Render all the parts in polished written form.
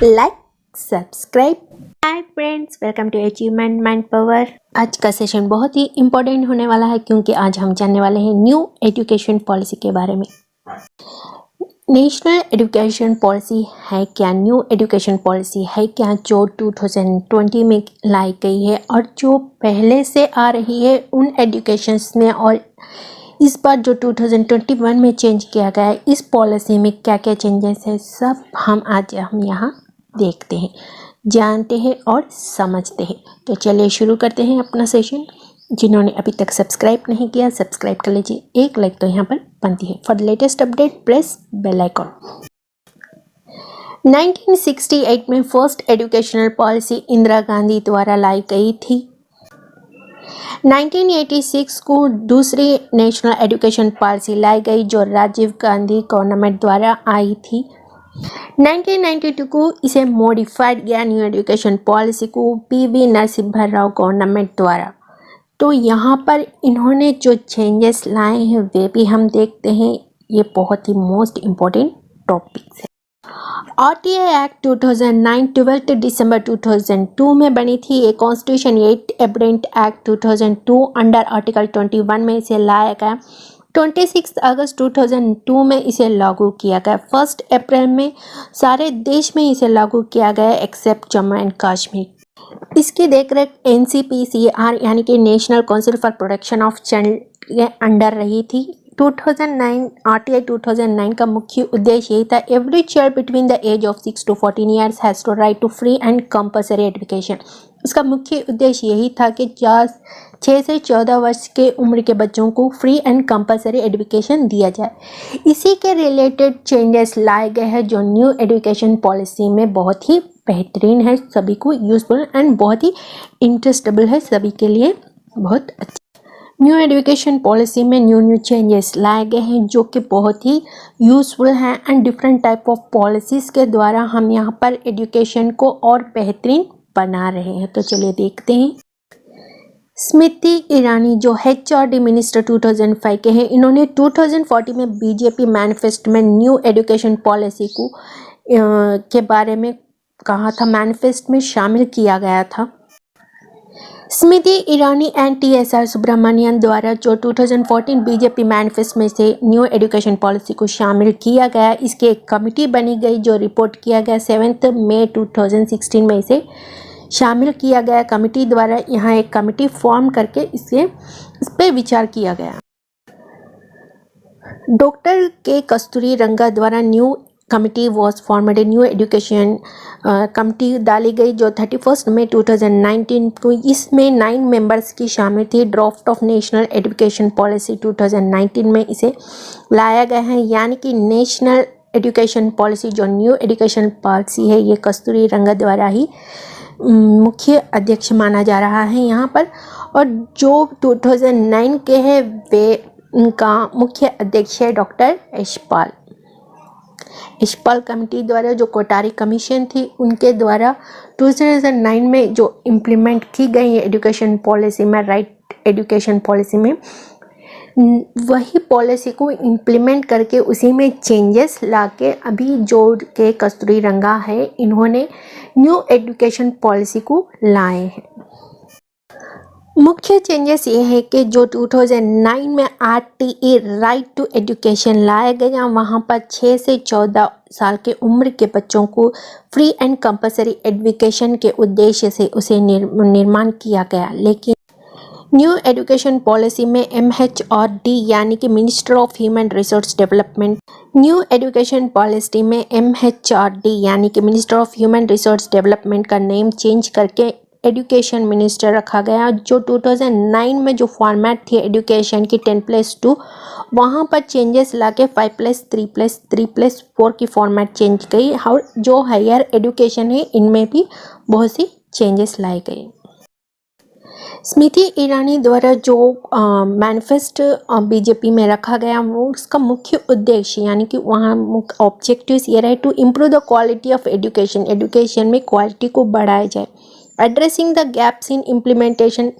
Like subscribe. Hi friends, welcome to achievement mind power. आज का session बहुत ही important होने वाला है क्योंकि आज हम जानने वाले हैं न्यू एजुकेशन पॉलिसी के बारे में। नेशनल एजुकेशन पॉलिसी है क्या, न्यू एजुकेशन पॉलिसी है क्या जो 2020 में लाई गई है और जो पहले से आ रही है उन एजुकेशंस में, और इस बार जो 2021 में चेंज किया गया है इस पॉलिसी में क्या क्या चेंजेस है, सब हम यहाँ देखते हैं, जानते हैं और समझते हैं। तो चलिए शुरू करते हैं अपना सेशन। जिन्होंने अभी तक सब्सक्राइब नहीं किया सब्सक्राइब कर लीजिए, एक लाइक तो यहाँ पर बनती है। For the latest update press bell icon. 1968 में first educational policy Indira Gandhi द्वारा लाई गई थी। 1986 को दूसरी नेशनल एजुकेशन पॉलिसी लाई गई जो राजीव गांधी गवर्नमेंट द्वारा आई थी। 1992 को इसे मॉडिफाइड किया न्यू एजुकेशन पॉलिसी को पीवी नरसिम्हा राव गवर्नमेंट द्वारा। तो यहाँ पर इन्होंने जो चेंजेस लाए हैं वे भी हम देखते हैं। ये बहुत ही मोस्ट इम्पोर्टेंट टॉपिक्स है। आरटीआई एक्ट 2009 12 दिसंबर 2002 में बनी थी। ये कॉन्स्टिट्यूशन 8 एब्रेंट एक्ट 2002 अंडर आर्टिकल 21 में इसे लाया गया। 26 अगस्त 2002 में इसे लागू किया गया। 1 अप्रैल में सारे देश में इसे लागू किया गया एक्सेप्ट जम्मू एंड कश्मीर। इसकी देखरेख NCPCR यानी कि national council for protection of child के अंडर रही थी। 2009 आरटीआई 2009 का मुख्य उद्देश्य यही था, every child between the age of 6 to 14 years has to right to free and compulsory education. इसका मुख्य उद्देश्य यही था कि 6 से 14 वर्ष के उम्र के बच्चों को फ्री एंड कंपल्सरी एजुकेशन दिया जाए। इसी के रिलेटेड चेंजेस लाए गए हैं जो न्यू एजुकेशन पॉलिसी में बहुत ही बेहतरीन है, सभी को यूजफुल एंड बहुत ही इंटरेस्टेबल है, सभी के लिए बहुत अच्छा। न्यू एजुकेशन पॉलिसी में न्यू चेंजेस लाए गए हैं जो कि बहुत ही यूजफुल हैं and different type of policies के द्वारा हम यहाँ पर एजुकेशन को और बेहतरीन बना रहे हैं। तो चलिए देखते हैं। स्मृति ईरानी जो HRD मिनिस्टर 2005 के हैं, इन्होंने 2040 में बीजेपी मैनिफेस्टो में न्यू एजुकेशन पॉलिसी को के बारे में कहा था, मैनिफेस्टो में शामिल किया गया था। स्मृति ईरानी एंड TSR सुब्रमण्यन द्वारा जो 2014 बीजेपी मैनिफेस्टो में से न्यू एजुकेशन पॉलिसी को शामिल किया गया, इसकी एक कमेटी बनी गई जो रिपोर्ट किया गया 7 मई 2016 में इसे शामिल किया गया। कमेटी द्वारा यहाँ एक कमेटी फॉर्म करके इस पर विचार किया गया। डॉक्टर के कस्तूरी रंगा द्वारा new committee was formed. New education committee डाली गई जो 31 मई 2019 को, इसमें 9 मेंबर्स की शामिल थी। Draft of national education policy 2019 में इसे लाया गया है, यानी कि नेशनल एजुकेशन पॉलिसी जो न्यू एजुकेशन पॉलिसी है ये कस्तूरी रंगा द्वारा ही मुख्य अध्यक्ष माना जा रहा है यहाँ पर, और जो 2009 के हैं वे उनका मुख्य अध्यक्ष है डॉक्टर यशपाल कमेटी द्वारा जो कोटारी कमीशन थी उनके द्वारा 2009 में जो इम्प्लीमेंट की गई एजुकेशन पॉलिसी में, राइट एजुकेशन पॉलिसी में, वही पॉलिसी को इम्प्लीमेंट करके उसी में चेंजेस लाके अभी जो के कस्तूरी रंगा है इन्होंने न्यू एजुकेशन पॉलिसी को लाए हैं। मुख्य चेंजेस ये है कि जो 2009 में RTE राइट टू एजुकेशन लाया गया, वहाँ पर 6 से 14 साल के उम्र के बच्चों को फ्री एंड कंपल्सरी एजुकेशन के उद्देश्य से उसे निर्माण किया गया। लेकिन न्यू एजुकेशन पॉलिसी में MHRD यानी कि minister of human resource development, new education policy में MHRD यानी कि minister of human resource development का नेम चेंज करके एजुकेशन मिनिस्टर रखा गया। जो 2009 में जो फॉर्मेट थी एजुकेशन की 10+2, वहाँ पर चेंजेस लाके 5+3+3+4 की फॉर्मेट चेंज गई, और जो हायर एजुकेशन है इनमें भी बहुत सी चेंजेस लाए गए। स्मृति ईरानी द्वारा जो मैनिफेस्टो बीजेपी में रखा गया वो उसका मुख्य उद्देश्य यानी कि वहाँ ऑब्जेक्टिव्स ये रहे, to improve the quality of education, education में क्वालिटी को बढ़ाया जाए। Addressing the gaps in implementation,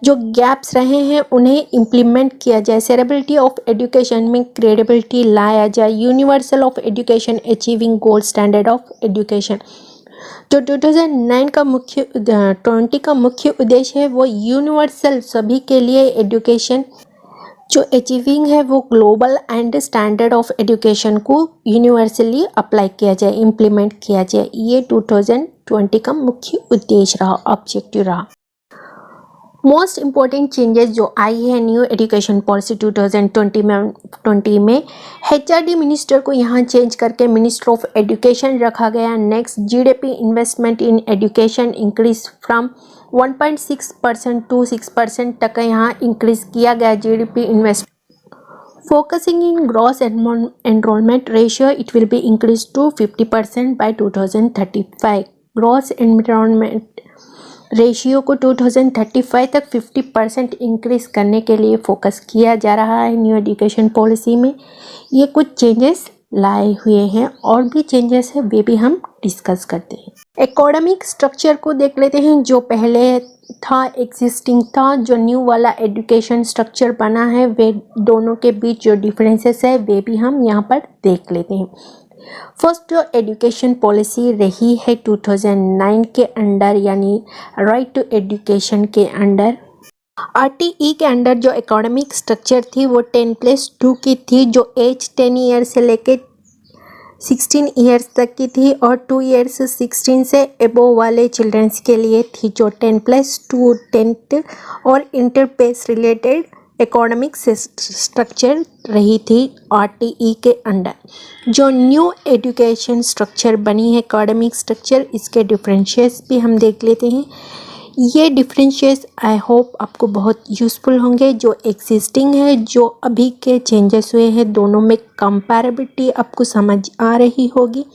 जो गैप्स रहे हैं उन्हें इम्प्लीमेंट किया जाए। सेरेबिलिटी ऑफ एजुकेशन में क्रेडिबिलिटी लाया जाए। Universal of education achieving gold standard of education, जो 2009 का 20 का मुख्य उद्देश्य है वो यूनिवर्सल सभी के लिए एजुकेशन जो अचीविंग है वो global and standard of education को यूनिवर्सली अप्लाई किया जाए, इम्प्लीमेंट किया जाए। ये 2020 का मुख्य उद्देश्य रहा, ऑब्जेक्टिव रहा। मोस्ट इम्पॉर्टेंट चेंजेस जो आई है न्यू एजुकेशन पॉलिसी 2020 में HRD मिनिस्टर को यहाँ चेंज करके मिनिस्टर ऑफ एजुकेशन रखा गया। Next, GDP investment in education increase from 1.6% to 6% तक यहाँ इंक्रीज किया गया। GDP invest focusing in gross enrolment ratio it will be increase to 50% by 2035। Gross enrolment ratio को 2035 तक 50% इंक्रीज करने के लिए फोकस किया जा रहा है न्यू एजुकेशन पॉलिसी में। ये कुछ चेंजेस लाए हुए हैं, और भी चेंजेस है वे भी हम डिस्कस करते हैं। एकेडमिक स्ट्रक्चर को देख लेते हैं। जो पहले था एग्जिस्टिंग था, जो न्यू वाला एजुकेशन स्ट्रक्चर बना है, वे दोनों के बीच जो डिफरेंसेस है वे भी हम यहाँ पर देख लेते हैं। फर्स्ट जो एजुकेशन पॉलिसी रही है 2009 के अंडर, यानी राइट टू एजुकेशन के अंडर, RTE के अंडर जो एकेडमिक स्ट्रक्चर थी वो 10+2 की थी, जो एज 10 ईयर से लेके 16 ईयर्स तक की थी, और 2 ईयर्स 16 से एबोव वाले चिल्ड्रंस के लिए थी, जो 10+2 10th और इंटरपेस रिलेटेड एकेडमिक स्ट्रक्चर रही थी RTE के अंडर। जो न्यू एजुकेशन स्ट्रक्चर बनी है एकेडमिक स्ट्रक्चर, इसके डिफरेंशियस भी हम देख लेते हैं। ये डिफरेंशियस आई होप आपको बहुत यूज़फुल होंगे। जो एग्जिस्टिंग है, जो अभी के चेंजेस हुए हैं, दोनों में कंपैरेबिलिटी आपको समझ आ रही होगी,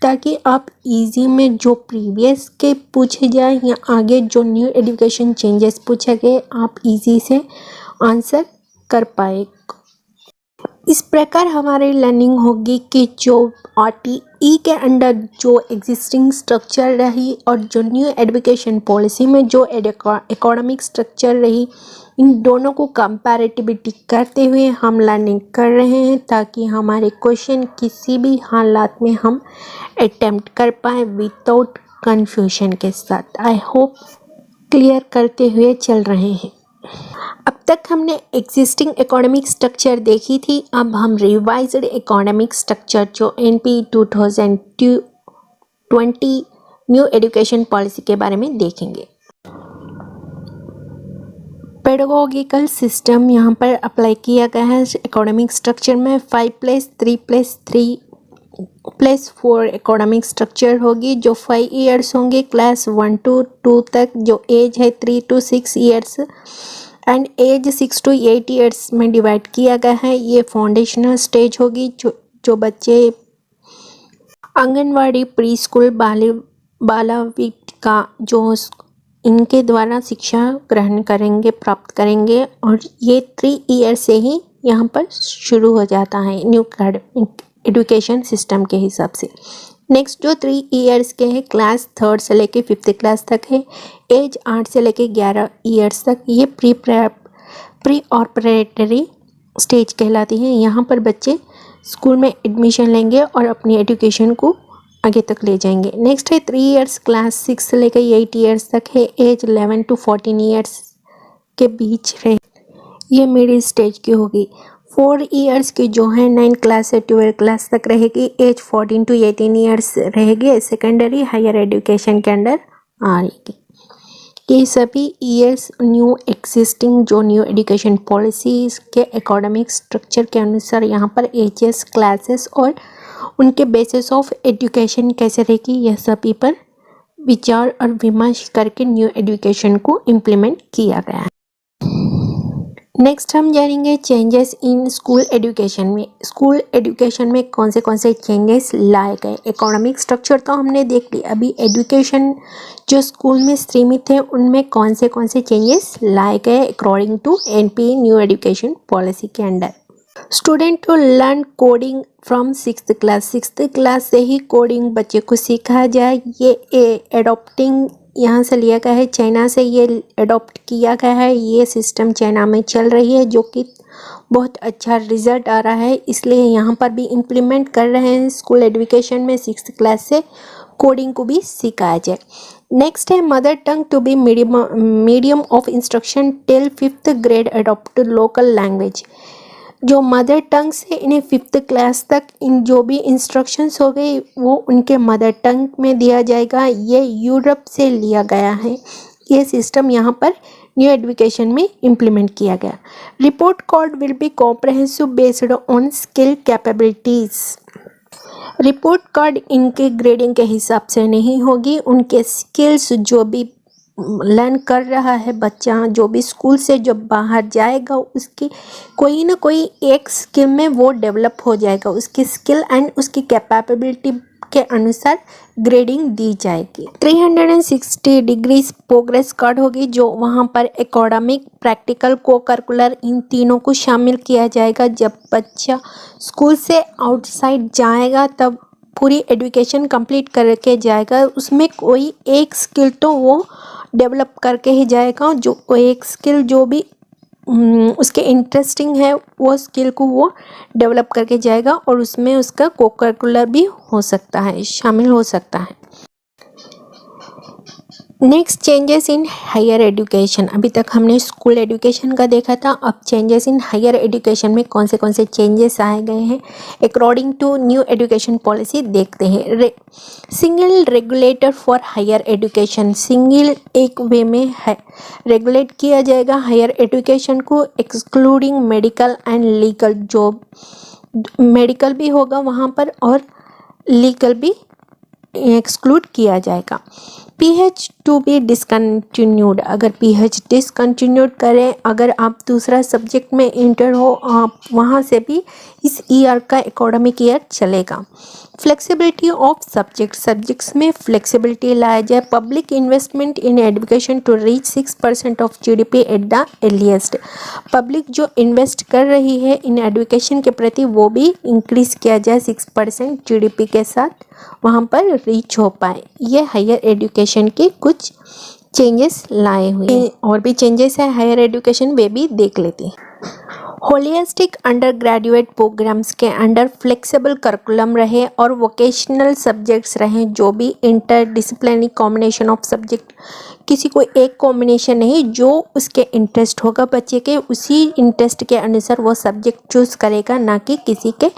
ताकि आप इजी में जो प्रीवियस के पूछे जाए या आगे जो न्यू एजुकेशन चेंजेस पूछे गए, आप इजी से आंसर कर पाए। इस प्रकार हमारी लर्निंग होगी कि जो RTE के अंडर जो एग्जिस्टिंग स्ट्रक्चर रही और जो न्यू एजुकेशन पॉलिसी में जो एकेडमिक स्ट्रक्चर रही, इन दोनों को कंपैरेटिविटी करते हुए हम लर्निंग कर रहे हैं, ताकि हमारे क्वेश्चन किसी भी हालात में हम अटेम्प्ट कर पाए विदाउट कंफ्यूजन के साथ। आई होप क्लियर करते हुए चल रहे हैं। अब तक हमने एग्जिस्टिंग एकेडमिक स्ट्रक्चर देखी थी, अब हम रिवाइज्ड एकेडमिक स्ट्रक्चर जो NP 2020 न्यू एजुकेशन पॉलिसी के बारे में देखेंगे। पेडागोगिकल सिस्टम यहाँ पर अप्लाई किया गया है एकेडमिक स्ट्रक्चर में। 5+3+3+4 एकेडमिक स्ट्रक्चर होगी, जो 5 ईयर्स होंगे क्लास 1 to 2 तक, जो एज है 3 to 6 years and age 6 to 8 years में डिवाइड किया गया है। ये फाउंडेशनल स्टेज होगी, जो बच्चे आंगनवाड़ी, प्री स्कूल, बालवाटिका जो इनके द्वारा शिक्षा ग्रहण करेंगे, प्राप्त करेंगे, और ये 3 ईयर से ही यहाँ पर शुरू हो जाता है न्यू एजुकेशन सिस्टम के हिसाब से। नेक्स्ट जो 3 ईयर्स के हैं, क्लास 3rd से लेके 5th क्लास तक है, एज 8 से लेके 11 ईयर्स तक, ये प्री ऑपरेटरी स्टेज कहलाती है। यहाँ पर बच्चे स्कूल में एडमिशन लेंगे और अपनी एजुकेशन को आगे तक ले जाएंगे। नेक्स्ट है 3 ईयर्स, क्लास 6 से लेकर 8 ईयर्स तक है, एज 11 to 14 ईयर्स के बीच रहे, ये मिडिल स्टेज की होगी। 4 ईयर्स की जो है 9 क्लास से 12 क्लास तक रहेगी, एज 14 to 18 ईयर्स रहेगी, सेकेंडरी हायर एजुकेशन के अंडर आएगी। ये सभी ईयर्स न्यू एग्जिस्टिंग जो न्यू एजुकेशन पॉलिसीज के एकेडमिक स्ट्रक्चर के अनुसार यहाँ पर एजेस, क्लासेस और उनके बेसिस ऑफ एजुकेशन कैसे रहेगी, यह सभी पर विचार और विमर्श करके न्यू एजुकेशन को इम्प्लीमेंट किया गया है। नेक्स्ट हम जानेंगे चेंजेस इन स्कूल एजुकेशन में। स्कूल एजुकेशन में कौन से चेंजेस लाए गए। एकेडमिक स्ट्रक्चर तो हमने देख ली, अभी एजुकेशन जो स्कूल में सीमित है उनमें कौन से चेंजेस लाए गए according to NP new education policy के अंडर। Student to learn coding from 6th class, 6th class से ही कोडिंग बच्चे को सीखा जाए। ये एडॉप्टिंग यहाँ से लिया गया है, चाइना से ये अडॉप्ट किया गया है। ये सिस्टम चाइना में चल रही है, जो कि बहुत अच्छा रिजल्ट आ रहा है, इसलिए यहाँ पर भी इम्प्लीमेंट कर रहे हैं। स्कूल एजुकेशन में 6th क्लास से कोडिंग को भी सिखाया जाए। नेक्स्ट है mother tongue to be medium of instruction till 5th grade adopt local language. जो मदर टंग से इन्हें 5th क्लास तक इन जो भी इंस्ट्रक्शंस हो गए वो उनके मदर टंग में दिया जाएगा। ये यूरोप से लिया गया है, ये सिस्टम यहाँ पर न्यू एजुकेशन में इम्प्लीमेंट किया गया। Report card will be comprehensive based on skill capabilities. Report card इनके ग्रेडिंग के हिसाब से नहीं होगी, उनके स्किल्स जो भी लर्न कर रहा है बच्चा, जो भी स्कूल से जब बाहर जाएगा उसकी कोई ना कोई एक स्किल में वो डेवलप हो जाएगा, उसकी स्किल एंड उसकी कैपेबिलिटी के अनुसार ग्रेडिंग दी जाएगी। 360 डिग्रीज प्रोग्रेस कार्ड होगी, जो वहाँ पर एकेडमिक, प्रैक्टिकल, को करिकुलर इन तीनों को शामिल किया जाएगा। जब बच्चा स्कूल से आउटसाइड जाएगा तब पूरी एजुकेशन कंप्लीट करके जाएगा, उसमें कोई एक स्किल तो वो डेवलप करके ही जाएगा। जो एक स्किल जो भी उसके इंटरेस्टिंग है वो स्किल को वो डेवलप करके जाएगा और उसमें उसका को करिकुलर भी हो सकता है, शामिल हो सकता है। Next changes in higher education. अभी तक हमने स्कूल एजुकेशन का देखा था, अब चेंजेस इन हायर एजुकेशन में कौन से चेंजेस आए गए हैं according to new education policy देखते हैं। Single regulator for higher education, single एक वे में है रेगुलेट किया जाएगा हायर एजुकेशन को, एक्सक्लूडिंग मेडिकल एंड लीगल। जो मेडिकल भी होगा वहाँ पर और लीगल भी एक्सक्लूड किया जाएगा। पीएच टू बी डिसकंटिन्यूड, अगर पीएच डिसकंटिन्यूड करें, अगर आप दूसरा सब्जेक्ट में इंटर हो आप वहाँ से भी इस ईयर का एकेडमिक ईयर चलेगा। फ्लेक्सिबिलिटी ऑफ सब्जेक्ट्स में फ्लेक्सिबिलिटी लाया जाए। Public investment in education to reach 6% of GDP at the earliest. Public जो इन्वेस्ट कर रही है इन एजुकेशन के प्रति वो भी इंक्रीज किया जाए 6% जीडीपी के साथ वहाँ पर रीच हो पाए। ये हायर एजुकेशन के कुछ चेंजेस लाए हुए। और भी चेंजेस है हायर एजुकेशन, वे भी देख लेते हैं। होलिस्टिक अंडर ग्रेजुएट प्रोग्राम्स के अंडर फ्लेक्सिबल करिकुलम रहे और वोकेशनल सब्जेक्ट्स रहें, जो भी इंटरडिसिप्लिनरी कॉम्बिनेशन ऑफ सब्जेक्ट, किसी को एक कॉम्बिनेशन नहीं, जो उसके इंटरेस्ट होगा बच्चे के उसी इंटरेस्ट के अनुसार वो सब्जेक्ट चूज़ करेगा, ना कि किसी के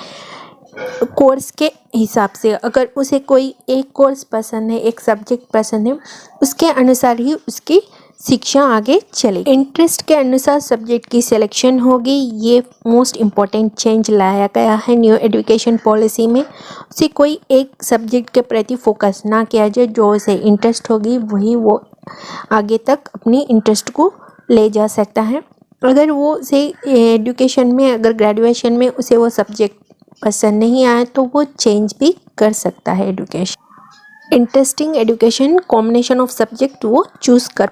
कोर्स के हिसाब से। अगर उसे कोई एक कोर्स पसंद है, एक सब्जेक्ट पसंद है, उसके अनुसार ही उसकी शिक्षा आगे चलेगी। इंटरेस्ट के अनुसार सब्जेक्ट की सिलेक्शन होगी। ये मोस्ट इम्पॉर्टेंट चेंज लाया गया है न्यू एजुकेशन पॉलिसी में। उसे कोई एक सब्जेक्ट के प्रति फोकस ना किया जाए, जो उसे इंटरेस्ट होगी वही वो आगे तक अपनी इंटरेस्ट को ले जा सकता है। अगर वो उसे एजुकेशन में, अगर ग्रेजुएशन में उसे वो सब्जेक्ट पसंद नहीं आया तो वो चेंज भी कर सकता है education. Interesting education combination of subject वो चूज़ कर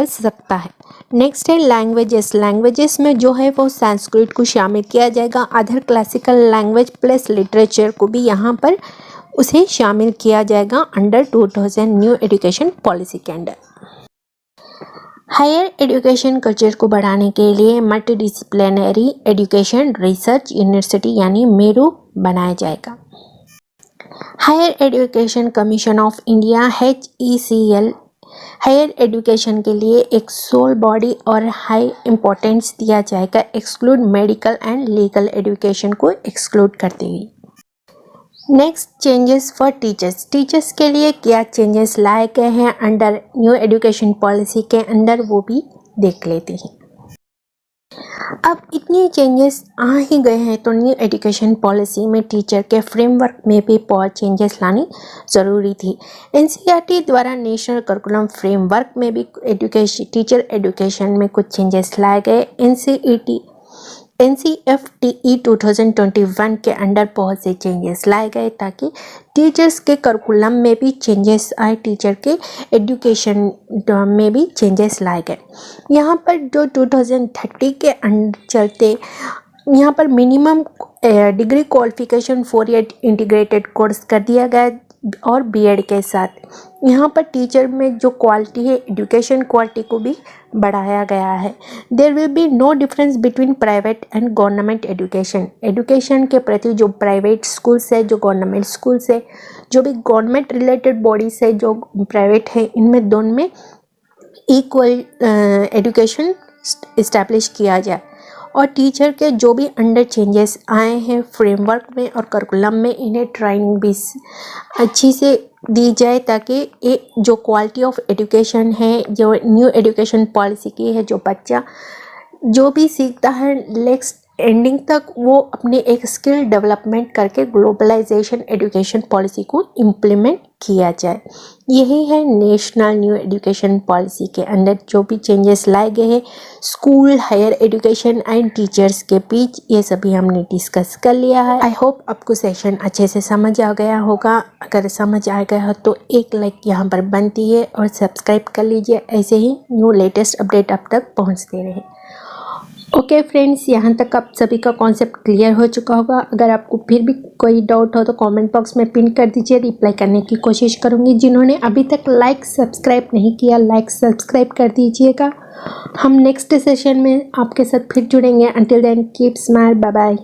सकता है। नेक्स्ट है लैंग्वेजेस में जो है वो संस्कृत को शामिल किया जाएगा। Other classical language plus literature को भी यहाँ पर उसे शामिल किया जाएगा अंडर 2000 न्यू एजुकेशन पॉलिसी के अंडर। हायर एजुकेशन कल्चर को बढ़ाने के लिए मल्टीडिसिप्लिनरी एजुकेशन रिसर्च यूनिवर्सिटी यानी मेरू बनाया जाएगा। Higher education commission of India HECL higher education के लिए एक सोल बॉडी और हाई इम्पोर्टेंस दिया जाएगा, exclude medical and legal education को एक्सक्लूड करते हुए। नेक्स्ट चेंजेस फॉर टीचर्स के लिए क्या चेंजेस लाए गए हैं अंडर न्यू एजुकेशन पॉलिसी के अंदर, वो भी देख लेते हैं। अब इतने चेंजेस आ ही गए हैं तो न्यू एजुकेशन पॉलिसी में टीचर के फ्रेमवर्क में भी बहुत चेंजेस लानी ज़रूरी थी। NCERT द्वारा नेशनल करिकुलम फ्रेमवर्क में भी टीचर एजुकेशन में कुछ चेंजेस लाए गए। NCFTE 2021 के अंडर बहुत से चेंजेस लाए गए ताकि टीचर्स के करिकुलम में भी चेंजेस आए, टीचर के एजुकेशन में भी चेंजेस लाए गए। यहाँ पर जो 2030 के चलते यहाँ पर minimum degree qualification 4 year integrated course कर दिया गया, और बीएड के साथ। यहाँ पर टीचर में जो क्वालिटी है, एजुकेशन क्वालिटी को भी बढ़ाया गया है। There will be no difference between private and government education. Education के प्रति जो प्राइवेट स्कूल्स है, जो गवर्नमेंट स्कूल्स है, जो भी गवर्नमेंट रिलेटेड बॉडीज है, जो प्राइवेट है, इनमें दोनों में इक्वल एजुकेशन इस्टेब्लिश किया जाए। और टीचर के जो भी अंडर चेंजेस आए हैं फ्रेमवर्क में और करिकुलम में, इन्हें ट्रेनिंग भी अच्छी से दी जाए, ताकि ये जो क्वालिटी ऑफ एजुकेशन है, जो न्यू एजुकेशन पॉलिसी की है, जो बच्चा जो भी सीखता है नेक्स्ट एंडिंग तक वो अपने एक स्किल डेवलपमेंट करके ग्लोबलाइजेशन एजुकेशन पॉलिसी को इम्प्लीमेंट किया जाए। यही है नेशनल न्यू एजुकेशन पॉलिसी के अंदर जो भी चेंजेस लाए गए हैं school, higher education and teachers के बीच, ये सभी हमने डिस्कस कर लिया है। आई होप आपको सेशन अच्छे से समझ आ गया होगा। अगर समझ आ गया हो तो एक लाइक यहाँ पर बनती है और सब्सक्राइब कर लीजिए, ऐसे ही न्यू लेटेस्ट अपडेट आप तक पहुँचते रहे। ओके फ्रेंड्स, यहाँ तक आप सभी का कॉन्सेप्ट क्लियर हो चुका होगा। अगर आपको फिर भी कोई डाउट हो तो कमेंट बॉक्स में पिन कर दीजिए, रिप्लाई करने की कोशिश करूँगी। जिन्होंने अभी तक लाइक सब्सक्राइब नहीं किया, लाइक सब्सक्राइब कर दीजिएगा। हम नेक्स्ट सेशन में आपके साथ फिर जुड़ेंगे। Until then keep smile, bye bye.